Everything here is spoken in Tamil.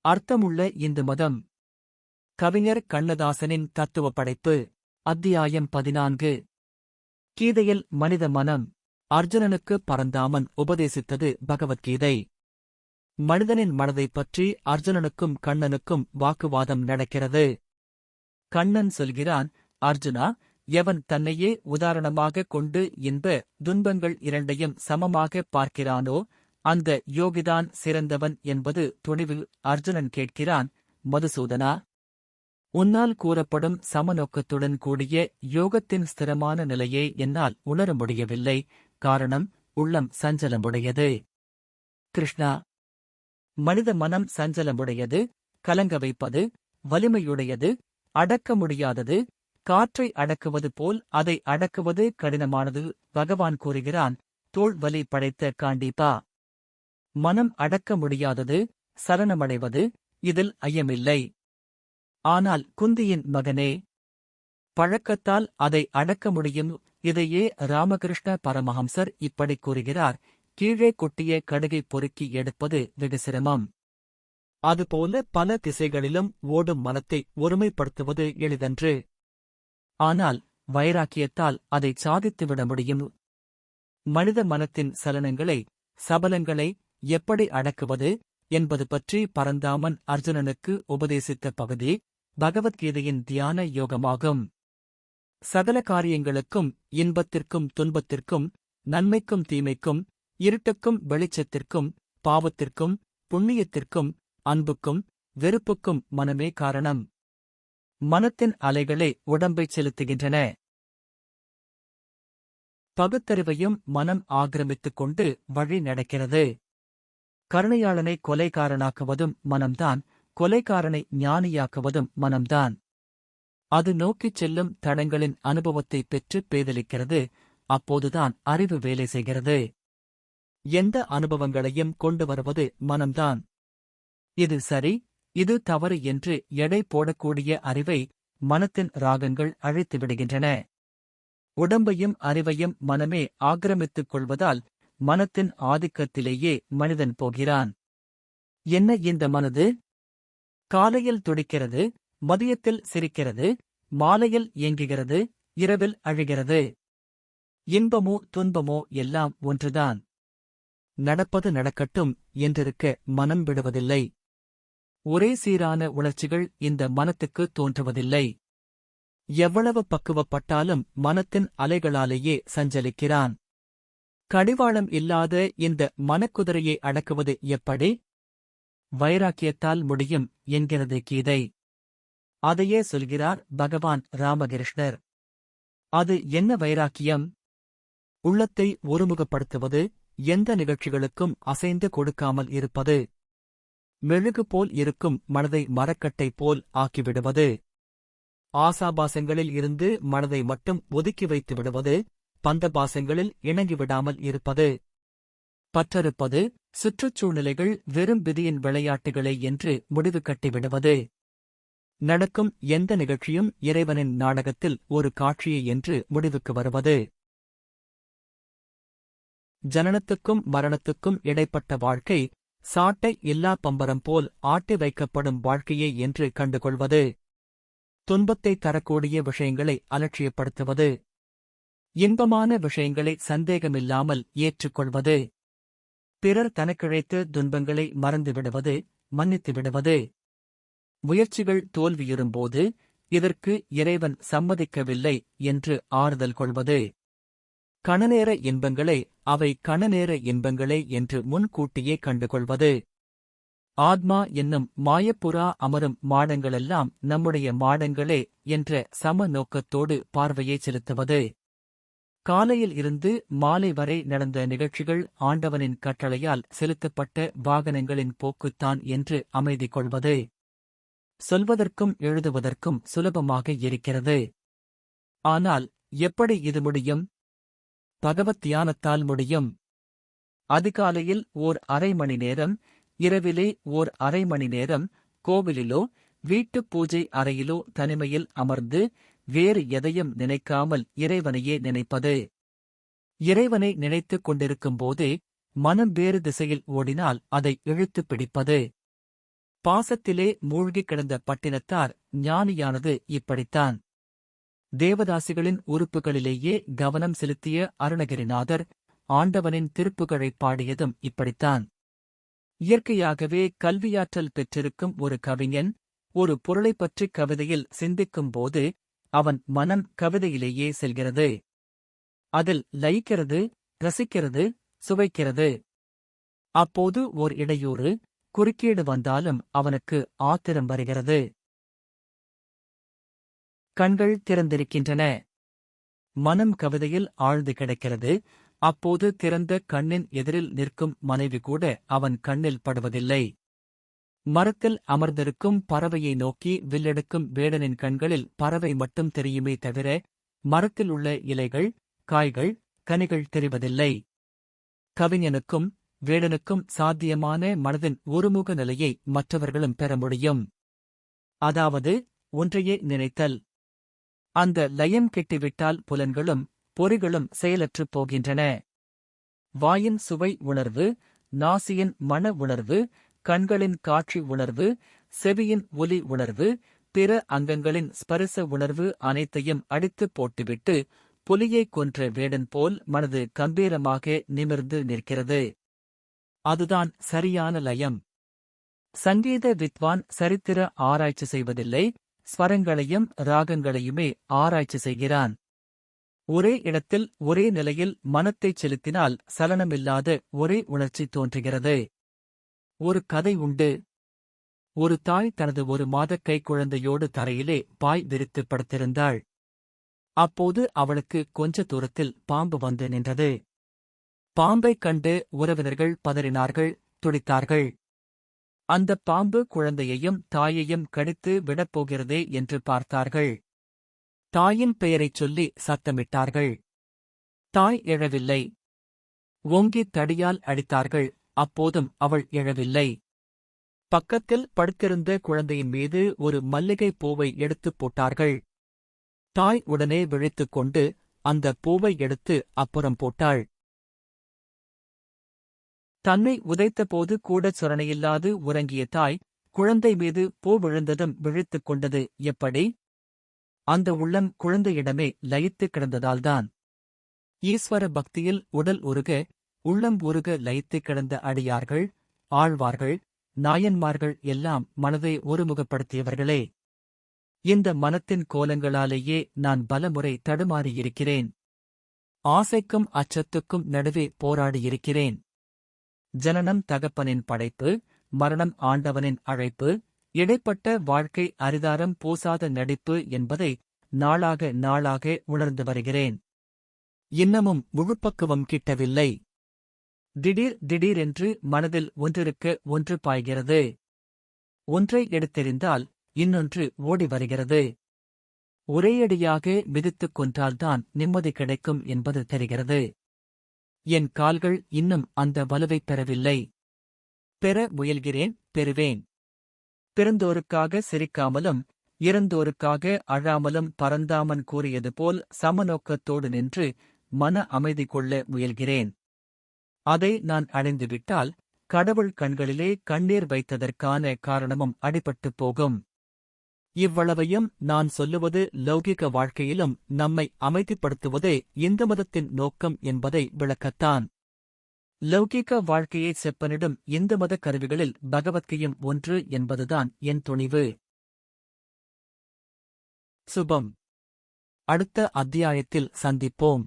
அர்த்தமுள்ள இந்து மதம். கவிஞர் கண்ணதாசனின் தத்துவ படைப்பு. அத்தியாயம் 14. கீதையில் மனித மனம். அர்ஜுனனுக்கு பரந்தாமன் உபதேசித்தது பகவத்கீதை. மனிதனின் மனதைப் பற்றி அர்ஜுனனுக்கும் கண்ணனுக்கும் வாக்குவாதம் நடக்கிறது. கண்ணன் சொல்கிறான், அர்ஜுனா, எவன் தன்னையே உதாரணமாகக் கொண்டு இன்ப துன்பங்கள் இரண்டையும் சமமாகப் பார்க்கிறானோ அந்த யோகிதான் சிறந்தவன் என்பது துணிவில் அர்ஜுனன் கேட்கிறான். மதுசூதனா, உன்னால் கூறப்படும் சமநோக்கத்துடன் கூடிய யோகத்தின் ஸ்திரமான நிலையை என்னால் உணர முடியவில்லை. காரணம், உள்ளம் சஞ்சலமுடையது. கிருஷ்ணா, மனித மனம் சஞ்சலமுடையது, கலங்க வைப்பது, வலிமையுடையது, அடக்க முடியாதது. காற்றை அடக்குவது போல் அதை அடக்குவது கடினமானது. பகவான் கூறுகிறான், தோள் வலி படைத்த காண்டீபா. மனம் அடக்க முடியாதது, சலனமடைவது, இதில் ஐயமில்லை. ஆனால் குந்தியின் மகனே, பழக்கத்தால் அதை அடக்க முடியும். இதையே ராமகிருஷ்ண பரமஹம்சர் இப்படி கூறுகிறார், கீழே கொட்டிய கடுகை பொறுக்கி எடுப்பது வெகு சிரமம். அதுபோல பல திசைகளிலும் ஓடும் மனத்தை ஒருமைப்படுத்துவது எளிதன்று. ஆனால் வைராக்கியத்தால் அதைச் சாதித்துவிட முடியும். மனித மனத்தின் சலனங்களை, சபலங்களை எப்படி அடக்குவது என்பது பற்றி பரந்தாமன் அர்ஜுனனுக்கு உபதேசித்த பகுதி பகவத்கீதையின் தியான யோகமாகும். சகல காரியங்களுக்கும், இன்பத்திற்கும் துன்பத்திற்கும், நன்மைக்கும் தீமைக்கும், இருட்டுக்கும் வெளிச்சத்திற்கும், பாவத்திற்கும் புண்ணியத்திற்கும், அன்புக்கும் வெறுப்புக்கும் மனமே காரணம். மனத்தின் அலைகளே உடம்பைச் செலுத்துகின்றன. பகுத்தறிவையும் மனம் ஆக்கிரமித்துக் கொண்டு வழி நடக்கிறது. கருணையாளனை கொலைகாரனாக்குவதும் மனம்தான், கொலைகாரனை ஞானியாக்குவதும் மனம்தான். அது நோக்கிச் செல்லும் தடங்களின் அனுபவத்தை பெற்று பேதலிக்கிறது. அப்போதுதான் அறிவு வேலை செய்கிறது. எந்த அனுபவங்களையும் கொண்டு வருவது மனம்தான். இது சரி, இது தவறு என்று எடை போடக்கூடிய அறிவை மனத்தின் ராகங்கள் அழித்துவிடுகின்றன. உடம்பையும் அறிவையும் மனமே ஆக்கிரமித்துக் கொள்வதால் மனத்தின் ஆதிக்கத்திலேயே மனிதன் போகிறான். என்ன இந்த மனது? காலையில் துடிக்கிறது, மதியத்தில் சிரிக்கிறது, மாலையில் ஏங்குகிறது, இரவில் அழுகிறது. இன்பமோ துன்பமோ எல்லாம் ஒன்றுதான். நடப்பது நடக்கட்டும் என்றிருக்க மனம் விடுவதில்லை. ஒரே சீரான உணர்ச்சிகள் இந்த மனத்துக்கு தோன்றுவதில்லை. எவ்வளவு பக்குவப்பட்டாலும் மனத்தின் அலைகளாலேயே சஞ்சலிக்கிறான். கடிவாளம் இல்லாத இந்த மனக்குதிரையை அடக்குவது எப்படி? வைராக்கியத்தால் முடியும் என்கிறது கீதை. அதையே சொல்கிறார் பகவான் ராமகிருஷ்ணர். அது என்ன வைராக்கியம்? உள்ளத்தை ஒருமுகப்படுத்துவது, எந்த நிகழ்ச்சிகளுக்கும் அசைந்து கொடுக்காமல் இருப்பது. மெழுகு போல் இருக்கும் மனதை மரக்கட்டை போல் ஆக்கிவிடுவது. ஆசாபாசங்களில் இருந்து மனதை மட்டும் ஒதுக்கி வைத்து விடுவது, பந்தபாசங்களில் இணங்கிவிடாமல் இருப்பது. பற்றறுப்பது, சுற்றுச்சூழ்நிலைகள் வெறும் விதியின் விளையாட்டுகளே என்று முடிவு கட்டிவிடுவது. நடக்கும் எந்த நிகழ்ச்சியும் இறைவனின் நாடகத்தில் ஒரு காட்சியே என்று முடிவுக்கு வருவது. ஜனனத்துக்கும் மரணத்துக்கும் இடைப்பட்ட வாழ்க்கை சாட்டை இல்லா பம்பரம் போல் ஆட்டி வைக்கப்படும் வாழ்க்கையே என்று கண்டுகொள்வது. துன்பத்தை தரக்கூடிய விஷயங்களை அலட்சியப்படுத்துவது. இன்பமான விஷயங்களை சந்தேகமில்லாமல் ஏற்றுக்கொள்வது. பிறர் தனக்கிழைத்து துன்பங்களை மறந்துவிடுவது, மன்னித்துவிடுவது. முயற்சிகள் தோல்வியுறும்போது இதற்கு இறைவன் சம்மதிக்கவில்லை என்று ஆறுதல் கொள்வது. கணநேர இன்பங்களை அவை கணநேர இன்பங்களே என்று முன்கூட்டியே கண்டுகொள்வது. ஆத்மா என்னும் மாயப்புறா அமரும் மாடங்களெல்லாம் நம்முடைய மாடங்களே என்ற சம நோக்கத்தோடு பார்வையை செலுத்துவது. காலையில் இருந்து மாலை வரை நடந்த நிகழ்ச்சிகள் ஆண்டவனின் கட்டளையால் செலுத்தப்பட்ட வாகனங்களின் போக்குத்தான் என்று அமைதி கொள்வது. சொல்வதற்கும் எழுதுவதற்கும் சுலபமாக இருக்கிறது. ஆனால் எப்படி இது முடியும்? பகவத் தியானத்தால் முடியும். அதிகாலையில் ஓர் அரை மணி நேரம், இரவிலே ஓர் அரை மணி நேரம் கோவிலிலோ வீட்டுப் பூஜை அறையிலோ தனிமையில் அமர்ந்து வேறு எதையும் நினைக்காமல் இறைவனையே நினைப்பது. இறைவனை நினைத்துக் கொண்டிருக்கும்போதே மனம் வேறு திசையில் ஓடினால் அதை இழுத்துப் பிடிப்பது. பாசத்திலே மூழ்கிக் கிடந்த பட்டினத்தார் ஞானியானது இப்படித்தான். தேவதாசிகளின் உறுப்புகளிலேயே கவனம் செலுத்திய அருணகிரிநாதர் ஆண்டவனின் திருப்புகழைப் பாடியதும் இப்படித்தான். இயற்கையாகவே கல்வியாற்றல் பெற்றிருக்கும் ஒரு கவிஞன் ஒரு பொருளைப் பற்றி கவிதையில் சிந்திக்கும்போது அவன் மனம் கவிதையிலேயே செல்கிறது. அதில் லயிக்கிறது, ரசிக்கிறது, சுவைக்கிறது. அப்போது ஓர் இடையூறு, குறுக்கீடு வந்தாலும் அவனுக்கு ஆத்திரம் வருகிறது. கண்கள் திறந்திருக்கின்றன. மனம் கவிதையில் ஆழ்ந்து கிடக்கிறது. அப்போது திறந்த கண்ணின் எதிரில் நிற்கும் மனைவி கூட அவன் கண்ணில் படுவதில்லை. மரத்தில் அமர்ந்திருக்கும் பறவையை நோக்கி வில்லெடுக்கும் வேடனின் கண்களில் பறவை மட்டும் தெரியுமே தவிர மரத்தில் உள்ள இலைகள், காய்கள், கனிகள் தெரிவதில்லை. கவிஞனுக்கும் வேடனுக்கும் சாத்தியமான மனதின் ஒருமுக நிலையை மற்றவர்களும் பெற முடியும். அதாவது ஒன்றையே நினைத்தல். அந்த லயம் கெட்டுவிட்டால் புலன்களும் பொறிகளும் செயலற்றுப் போகின்றன. வாயின் சுவை உணர்வு, நாசியின் மண உணர்வு, கண்களின் காட்சி உணர்வு, செவியின் ஒலி உணர்வு, பிற அங்கங்களின் ஸ்பரிச உணர்வு அனைத்தையும் அடித்துப் போட்டுவிட்டு புலியைக் கொன்ற வேடன் போல் மனது கம்பீரமாக நிமிர்ந்து நிற்கிறது. அதுதான் சரியான லயம். சங்கீத வித்வான் சரித்திர ஆராய்ச்சி செய்வதில்லை, ஸ்வரங்களையும் ராகங்களையுமே ஆராய்ச்சி செய்கிறான். ஒரே இடத்தில் ஒரே நிலையில் மனத்தைச் செலுத்தினால் சலனமில்லாத ஒரே உணர்ச்சி தோன்றுகிறது. ஒரு கதை உண்டு. ஒரு தாய் தனது 1 மாதக் கைக்குழந்தையோடு தரையிலே பாய் விரித்து படுத்திருந்தாள். அப்போது அவளுக்கு கொஞ்ச தூரத்தில் பாம்பு வந்து நின்றது. பாம்பைக் கண்டு உறவினர்கள் பதறினார்கள், துடித்தார்கள். அந்தப் பாம்பு குழந்தையையும் தாயையும் கடித்து விடப்போகிறதே என்று பார்த்தார்கள். தாயின் பெயரைச் சொல்லி சத்தமிட்டார்கள். தாய் எழவில்லை. ஓங்கித் தடியால் அடித்தார்கள். அப்போதும் அவள் எழவில்லை. பக்கத்தில் படுத்திருந்த குழந்தையின் மீது ஒரு மல்லிகைப் பூவை எடுத்துப் போட்டார்கள். தாய் உடனே விழித்துக் கொண்டு அந்தப் பூவை எடுத்து அப்புறம் போட்டாள். தன்னை உதைத்தபோது கூடச் சொரணையில்லாது உறங்கிய தாய் குழந்தை மீது பூ விழுந்ததும் விழித்துக் கொண்டது எப்படி? அந்த உள்ளம் குழந்தையிடமே லயித்து கிடந்ததால்தான். ஈஸ்வர பக்தியில் உடல் உருக, உள்ளம் உருக லயித்து கிடந்த அடியார்கள், ஆழ்வார்கள், நாயன்மார்கள் எல்லாம் மனதை ஒருமுகப்படுத்தியவர்களே. இந்த மனத்தின் கோலங்களாலேயே நான் பலமுறை தடுமாறியிருக்கிறேன். ஆசைக்கும் அச்சத்துக்கும் நடுவே போராடியிருக்கிறேன். ஜனனம் தகப்பனின் படைப்பு, மரணம் ஆண்டவனின் அழைப்பு, இடைப்பட்ட வாழ்க்கை அரிதாரம் பூசாத நடிப்பு என்பதை நாளாக நாளாக உணர்ந்து வருகிறேன். இன்னமும் முழுப்பக்குவம் கிட்டவில்லை. திடீர் திடீரென்று மனதில் ஒன்றிருக்க ஒன்று பாய்கிறது. ஒன்றை எடுத்தெறிந்தால் இன்னொன்று ஓடி வருகிறது. ஒரேயடியாக மிதித்துக் கொன்றால்தான் நிம்மதி கிடைக்கும் என்பது தெரிகிறது. என் கால்கள் இன்னும் அந்த வலுவைப் பெறவில்லை. பெற முயல்கிறேன், பெறுவேன். பிறந்தோருக்காக சிரிக்காமலும் இறந்தோருக்காக அழாமலும் பரந்தாமன் கூறியது போல் சமநோக்கத்தோடு நின்று மன அமைதி கொள்ள முயல்கிறேன். அதை நான் அடைந்துவிட்டால் கடவுள் கண்களிலே கண்ணீர் வைத்ததற்கான காரணமும் அடிபட்டுப் போகும். இவ்வளவையும் நான் சொல்லுவது லௌகிக வாழ்க்கையிலும் நம்மை அமைதிப்படுத்துவதே இந்து மதத்தின் நோக்கம் என்பதை விளக்கத்தான். லௌகிக வாழ்க்கையை செப்பனிடும் இந்து மத கருவிகளில் பகவத்கீதையும் ஒன்று என்பதுதான் என் துணிவு. சுபம். அடுத்த அத்தியாயத்தில் சந்திப்போம்.